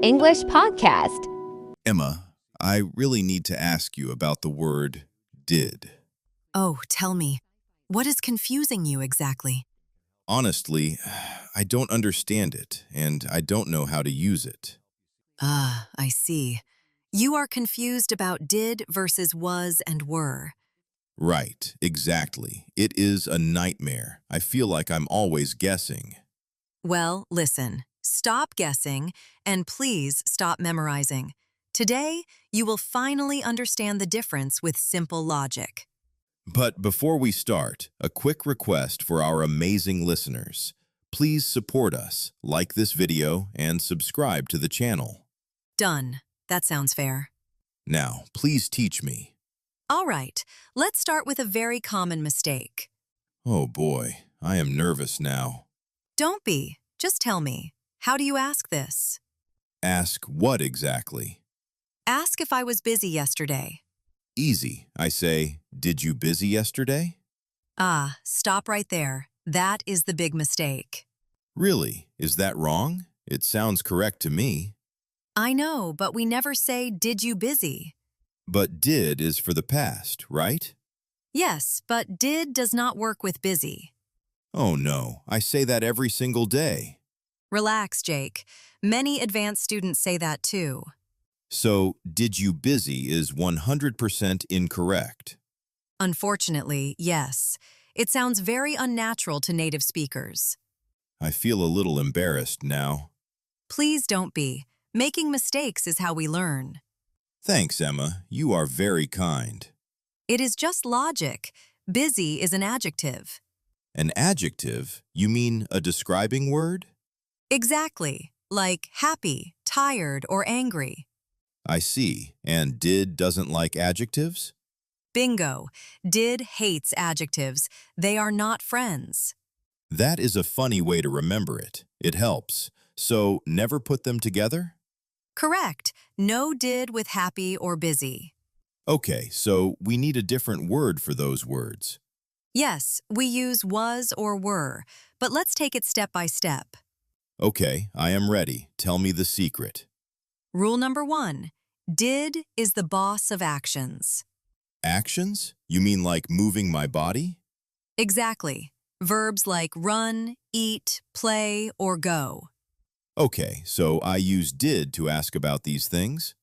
English podcast. Emma, I really need to ask you about the word did. Oh, tell me, what is confusing you exactly? Honestly, I don't understand it, and I don't know how to use it. Ah, I see. You are confused about did versus was and were. Right, exactly. It is a nightmare. I feel like I'm always guessing. Well, listen, stop guessing and please stop memorizing. Today, you will finally understand the difference with simple logic. But before we start, a quick request for our amazing listeners. Please support us, like this video, and subscribe to the channel. Done. That sounds fair. Now, please teach me. All right, let's start with a very common mistake. Oh boy, I am nervous now. Don't be. Just tell me. How do you ask this? Ask what exactly? Ask if I was busy yesterday. Easy. I say, did you busy yesterday? Ah, stop right there. That is the big mistake. Really? Is that wrong? It sounds correct to me. I know, but we never say, did you busy? But did is for the past, right? Yes, but did does not work with busy. Oh no, I say that every single day. Relax, Jake. Many advanced students say that too. So, did you busy is 100% incorrect. Unfortunately, yes. It sounds very unnatural to native speakers. I feel a little embarrassed now. Please don't be. Making mistakes is how we learn. Thanks, Emma. You are very kind. It is just logic. Busy is an adjective. An adjective? You mean a describing word? Exactly, like happy, tired, or angry. I see. And did doesn't like adjectives? Bingo. Did hates adjectives. They are not friends. That is a funny way to remember it. It helps. So, never put them together? Correct. No did with happy or busy. Okay, so we need a different word for those words. Yes, we use was or were, but let's take it step by step. Okay, I am ready. Tell me the secret. Rule number 1. Did is the boss of actions. Actions? You mean like moving my body? Exactly. Verbs like run, eat, play, or go. Okay, so I use did to ask about these things?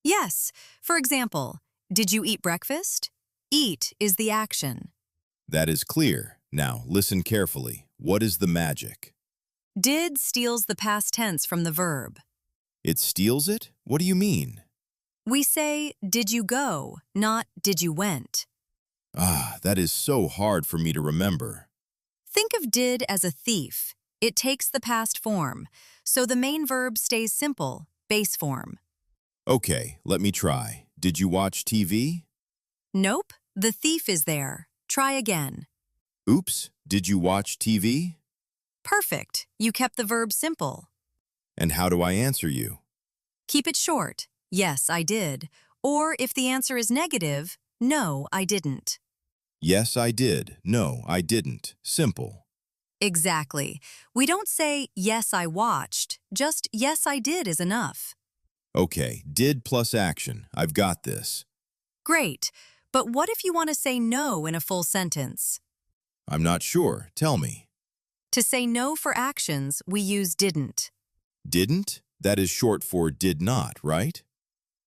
Yes. For example, did you eat breakfast? Eat is the action. That is clear. Now, listen carefully. What is the magic? Did steals the past tense from the verb. It steals it? What do you mean? We say, did you go, not did you went. Ah, that is so hard for me to remember. Think of did as a thief. It takes the past form, so the main verb stays simple, base form. Okay, let me try. Did you watch TV? Nope, the thief is there. Try again. Oops, did you watch TV? Perfect. You kept the verb simple. And how do I answer you? Keep it short. Yes, I did. Or if the answer is negative, no, I didn't. Yes, I did. No, I didn't. Simple. Exactly. We don't say, yes, I watched. Just, yes, I did is enough. Okay, did plus action. I've got this. Great. But what if you want to say no in a full sentence? I'm not sure. Tell me. To say no for actions, we use didn't. Didn't? That is short for did not, right?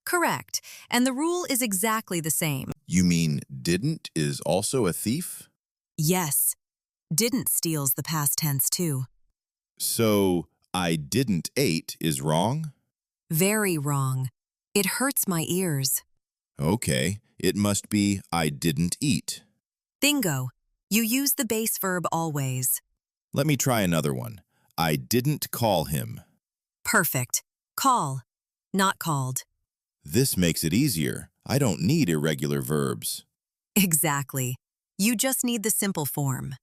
Correct. And the rule is exactly the same. You mean didn't is also a thief? Yes. Didn't steals the past tense too. So, I didn't ate is wrong? Very wrong. It hurts my ears. Okay, it must be I didn't eat. Bingo. You use the base verb always. Let me try another one. I didn't call him. Perfect. Call. Not called. This makes it easier. I don't need irregular verbs. Exactly. You just need the simple form.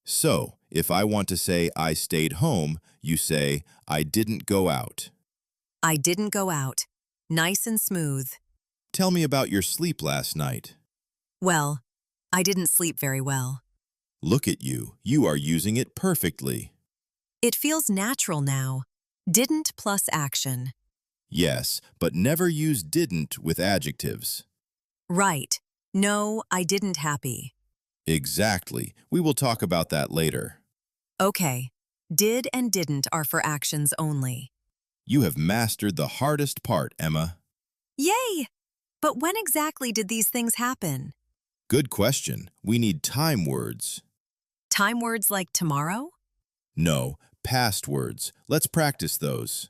So, if I want to say I stayed home, you say I didn't go out. I didn't go out. Nice and smooth. Tell me about your sleep last night. Well, I didn't sleep very well. Look at you. You are using it perfectly. It feels natural now. Didn't plus action. Yes, but never use didn't with adjectives. Right. No, I didn't happy. Exactly. We will talk about that later. Okay. Did and didn't are for actions only. You have mastered the hardest part, Emma. Yay! But when exactly did these things happen? Good question. We need time words. Time words like tomorrow? No, past words. Let's practice those.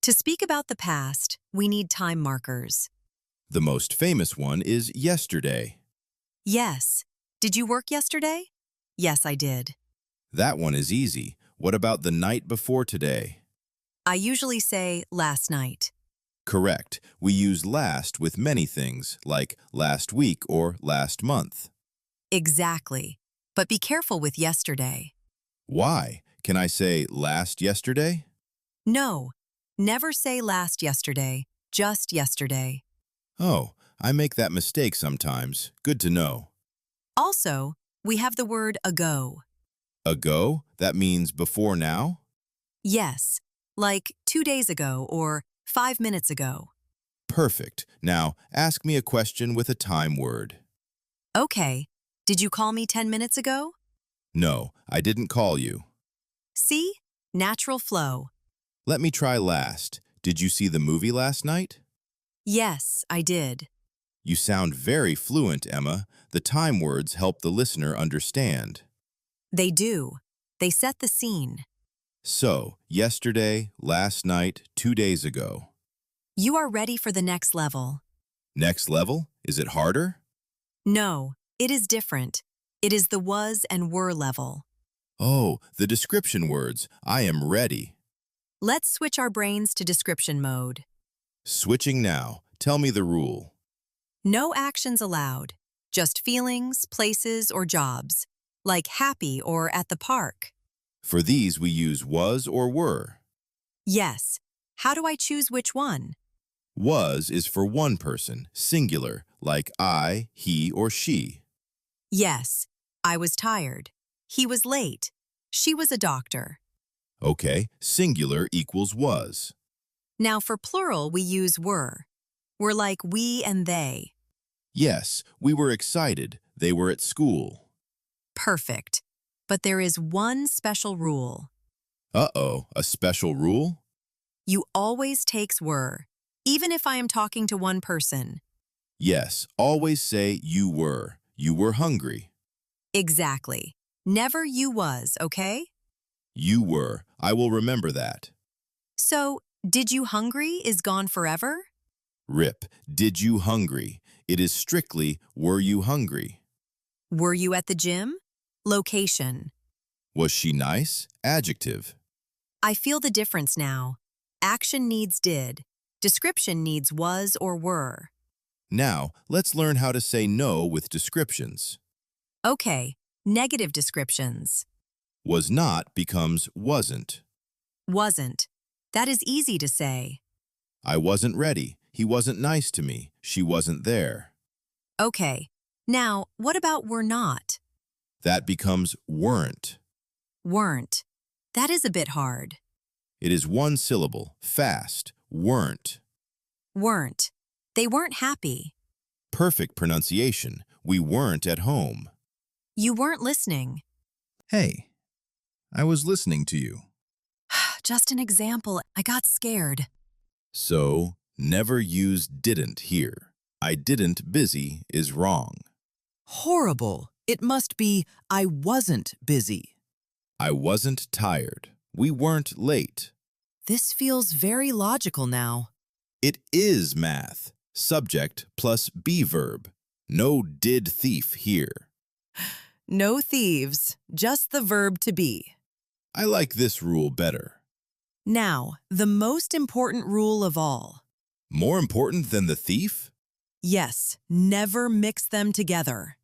To speak about the past, we need time markers. The most famous one is yesterday. Yes. Did you work yesterday? Yes, I did. That one is easy. What about the night before today? I usually say last night. Correct. We use last with many things, like last week or last month. Exactly. But be careful with yesterday. Why? Can I say last yesterday? No, never say last yesterday, just yesterday. Oh, I make that mistake sometimes. Good to know. Also, we have the word ago. Ago? That means before now? Yes, like 2 days ago or 5 minutes ago. Perfect. Now, ask me a question with a time word. Okay, did you call me 10 minutes ago? No, I didn't call you. See? Natural flow. Let me try last. Did you see the movie last night? Yes, I did. You sound very fluent, Emma. The time words help the listener understand. They do. They set the scene. So, yesterday, last night, 2 days ago. You are ready for the next level. Next level? Is it harder? No, it is different. It is the was and were level. Oh, the description words. I am ready. Let's switch our brains to description mode. Switching now. Tell me the rule. No actions allowed, just feelings, places, or jobs, like happy or at the park. For these, we use was or were. Yes. How do I choose which one? Was is for one person, singular, like I, he, or she. Yes. I was tired. He was late. She was a doctor. Okay, singular equals was. Now for plural, we use were. We're like we and they. Yes, we were excited. They were at school. Perfect. But there is one special rule. Uh-oh, a special rule? You always takes were, even if I am talking to one person. Yes, always say you were. You were hungry. Exactly. Never you was, okay? You were. I will remember that. So, did you hungry is gone forever? Rip, did you hungry? It is strictly, were you hungry? Were you at the gym? Location. Was she nice? Adjective. I feel the difference now. Action needs did. Description needs was or were. Now, let's learn how to say no with descriptions. Okay, negative descriptions. Was not becomes wasn't. Wasn't. That is easy to say. I wasn't ready. He wasn't nice to me. She wasn't there. Okay, now what about were not? That becomes weren't. Weren't. That is a bit hard. It is one syllable, fast, weren't. Weren't. They weren't happy. Perfect pronunciation. We weren't at home. You weren't listening. Hey, I was listening to you. Just an example, I got scared. So, never use didn't here. I didn't busy is wrong. Horrible. It must be, I wasn't busy. I wasn't tired. We weren't late. This feels very logical now. It is math. Subject plus be verb. No did thief here. No thieves, just the verb to be. I like this rule better. Now, the most important rule of all. More important than the thief? Yes, never mix them together.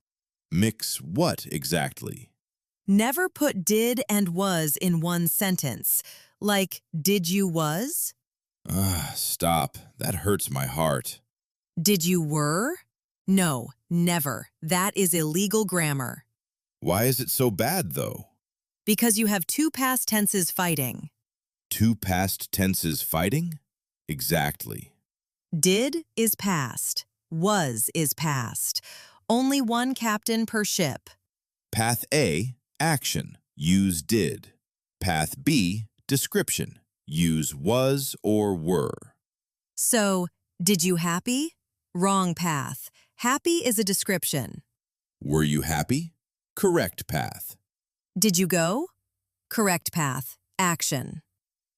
Mix what exactly? Never put did and was in one sentence. Like, did you was? Stop. That hurts my heart. Did you were? No, never. That is illegal grammar. Why is it so bad, though? Because you have two past tenses fighting. Two past tenses fighting? Exactly. Did is past. Was is past. Only one captain per ship. Path A, action. Use did. Path B, description. Use was or were. So, did you happy? Wrong path. Happy is a description. Were you happy? Correct path. Did you go? Correct path. Action.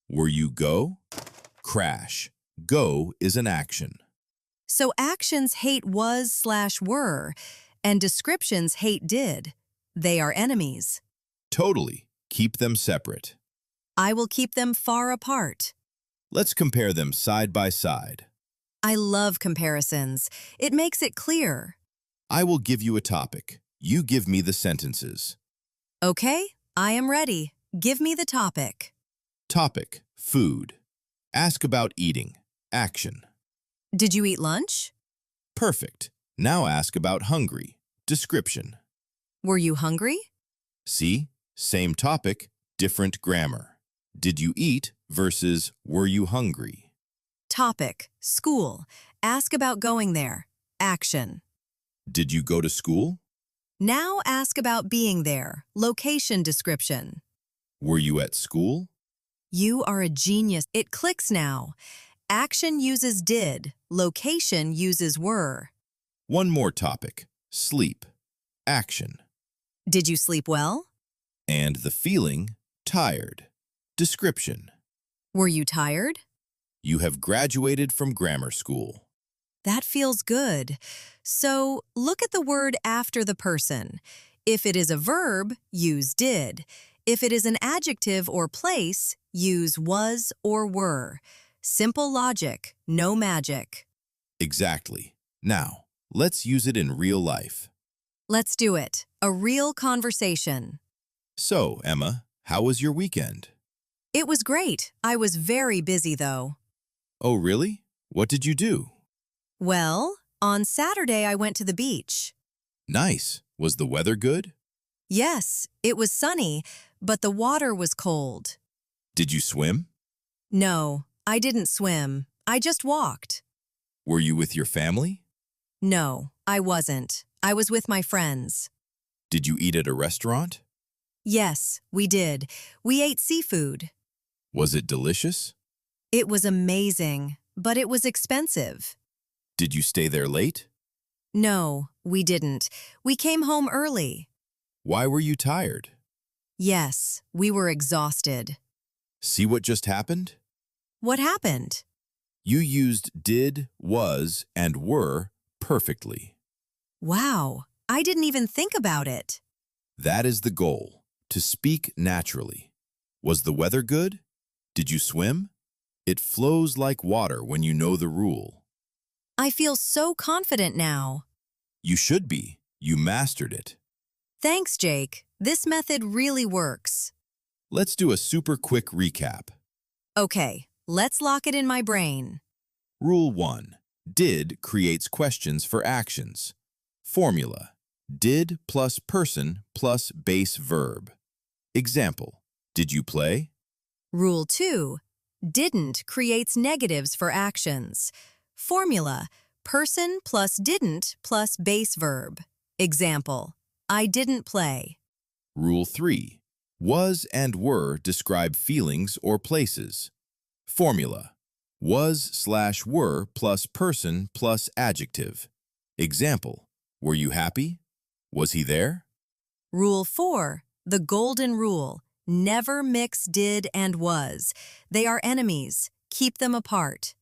Were you go? Crash. Go is an action. So actions hate was/were, and descriptions hate did. They are enemies. Totally. Keep them separate. I will keep them far apart. Let's compare them side by side. I love comparisons. It makes it clear. I will give you a topic. You give me the sentences. Okay, I am ready. Give me the topic. Topic, food. Ask about eating. Action. Did you eat lunch? Perfect. Now ask about hungry. Description. Were you hungry? See? Same topic, different grammar. Did you eat versus were you hungry? Topic, school. Ask about going there. Action. Did you go to school? Now ask about being there. Location description. Were you at school? You are a genius. It clicks now. Action uses did. Location uses were. One more topic, sleep. Action. Did you sleep well? And the feeling, tired. Description. Were you tired? You have graduated from grammar school. That feels good. So look at the word after the person. If it is a verb, use did. If it is an adjective or place, use was or were. Simple logic, no magic. Exactly. Now, let's use it in real life. Let's do it. A real conversation. So, Emma, how was your weekend? It was great. I was very busy, though. Oh, really? What did you do? Well, on Saturday I went to the beach. Nice. Was the weather good? Yes, it was sunny, but the water was cold. Did you swim? No, I didn't swim. I just walked. Were you with your family? No, I wasn't. I was with my friends. Did you eat at a restaurant? Yes, we did. We ate seafood. Was it delicious? It was amazing, but it was expensive. Did you stay there late? No, we didn't. We came home early. Why were you tired? Yes, we were exhausted. See what just happened? What happened? You used did, was, and were perfectly. Wow, I didn't even think about it. That is the goal, to speak naturally. Was the weather good? Did you swim? It flows like water when you know the rule. I feel so confident now. You should be. You mastered it. Thanks, Jake. This method really works. Let's do a super quick recap. Okay, let's lock it in my brain. Rule 1. Did creates questions for actions. Formula. Did plus person plus base verb. Example. Did you play? Rule 2. Didn't creates negatives for actions. Formula. Person plus didn't plus base verb. Example. I didn't play. Rule 3. Was and were describe feelings or places. Formula. Was/were plus person plus adjective. Example. Were you happy? Was he there? Rule 4. The golden rule. Never mix did and was. They are enemies. Keep them apart.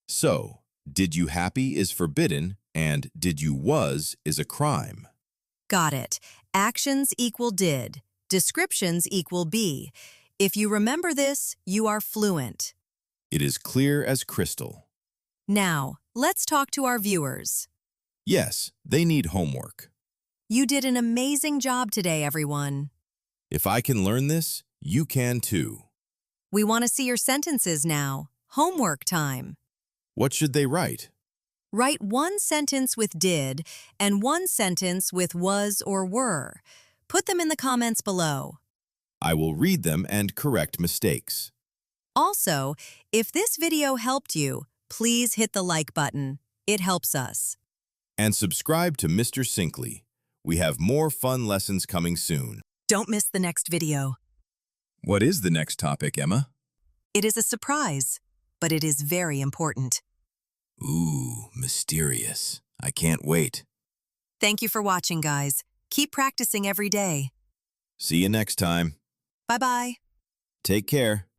So, did you happy is forbidden and did you was is a crime. Got it. Actions equal did. Descriptions equal be. If you remember this, you are fluent. It is clear as crystal. Now, let's talk to our viewers. Yes, they need homework. You did an amazing job today, everyone. If I can learn this, you can too. We want to see your sentences now. Homework time. What should they write? Write one sentence with did and one sentence with was or were. Put them in the comments below. I will read them and correct mistakes. Also, if this video helped you, please hit the like button. It helps us. And subscribe to Mr.Syncly. We have more fun lessons coming soon. Don't miss the next video. What is the next topic, Emma? It is a surprise, but it is very important. Ooh, mysterious. I can't wait. Thank you for watching, guys. Keep practicing every day. See you next time. Bye-bye. Take care.